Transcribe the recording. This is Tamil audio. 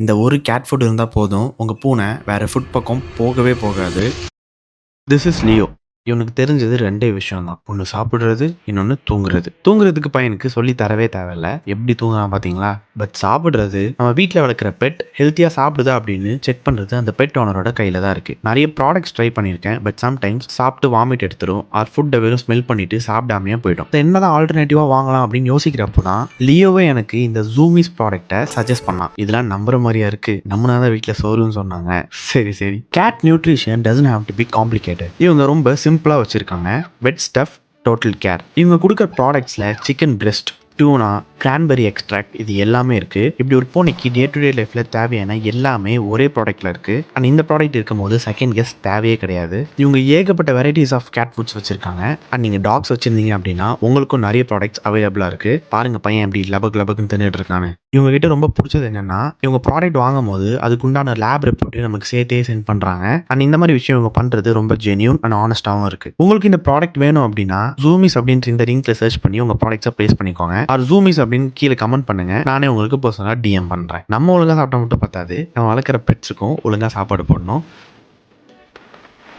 இந்த ஒரு கேட் ஃபுட் இருந்தா போதும், உங்க பூனை வேற ஃபுட் பக்கம் போகவே போகாது. This is Leo. இவனுக்கு தெரிஞ்சது 2 விஷயம் தான். ஒண்ணு சாப்பிடுறது, இன்னொன்னு தூங்குறது. தூங்குறதுக்கு பையனுக்கு சொல்லி தரவே தேவையில்ல. எப்படி தூங்குறான் பார்த்தீங்களா? பட் சாப்பிடுறது, நம்ம வீட்ல வளர்க்குற பெட் ஹெல்த்தியா சாப்பிடுதா அப்படின்னு செக் பண்றது அந்த பெட் ஓனரோட கையில தான் இருக்கு. நெறைய ப்ராடக்ட்ஸ் ட்ரை பண்ணியிருக்கேன். பட் சம்டைம்ஸ் சாப்பிட்டு வாமிட் எடுத்துரும். ஆர் ஃபுட்ட வெறும் ஸ்மெல் பண்ணிட்டு சாப்பிடாமயே போயிடும். என்னதான் ஆல்டர்னேட்டிவா வாங்கலாம் அப்படின்னு யோசிக்கிறப்போ தான் லியோவே எனக்கு இந்த ஜூமிஸ் ப்ராடக்ட்டை சஜெஸ்ட் பண்ணான். இதெல்லாம் நம்புற மாரியா இருக்கு? நம்புனா தான் வீட்ல சோறுன்னு சொன்னாங்க. சரி. Cat nutrition doesn't have to be complicated. இவங்க ரொம்ப சிம்பிளா வச்சிருக்காங்க. Wet stuff, total care. இவங்க கொடுக்குற ப்ராடக்ட்ஸ்ல chicken breast, tuna, cranberry extract இது எல்லாமே இருக்கு. இப்படி ஒரு பூனைக்கு டே டு டே லைஃப்ல தேவையான எல்லாமே ஒரே ப்ராடக்ட்ல இருக்கு. அண்ட் இந்த ப்ராடக்ட் இருக்கும்போது செகண்ட் கெஸ் தேவையே கிடையாது. இவங்க ஏகப்பட்ட வெரைட்டிஸ் ஆஃப் கேட் ஃபுட்ஸ் வச்சிருக்காங்க. அண்ட் நீங்க டாக்ஸ் வச்சிருந்தீங்க அப்படின்னா உங்களுக்கும் நிறைய ப்ராடக்ட்ஸ் அவைலபிளா இருக்கு. பாருங்க பையன் எப்படி லபக்குன்னு தின்னுட்டு இருக்கானு. இவங்க கிட்ட ரொம்ப பிடிச்சது என்னன்னா, இவங்க ப்ராடக்ட் வாங்கும்போது அதுக்கு உண்டான லேப் ரிப்போர்ட் நமக்கு சேர்த்தே சென்ட் பண்றாங்க. அண்ட் இந்த மாதிரி விஷயம் இவங்க பண்றது ரொம்ப ஜென்யூன் அண்ட் ஆனஸ்டாவும் இருக்கு. உங்களுக்கு இந்த ப்ராடக்ட் வேணும் அப்படின்னா ஜூமிஸ் அப்படின்ற இந்த லிங்க்ல சர்ச் பண்ணி உங்க ப்ராடக்ட்ஸை பிளேஸ் பண்ணிக்கோங்க. ஆர் ஜூமிஸ் அப்படின்னு கீழே கமெண்ட் பண்ணுங்க. நானே உங்களுக்கு பர்சனலா டிஎம் பண்றேன். நம்ம ஒழுங்கா சாப்பிட்டா மட்டும் பத்தாது, நம்ம வளர்க்குற பெட்ஸுக்கும் ஒழுங்கா சாப்பாடு போடணும்.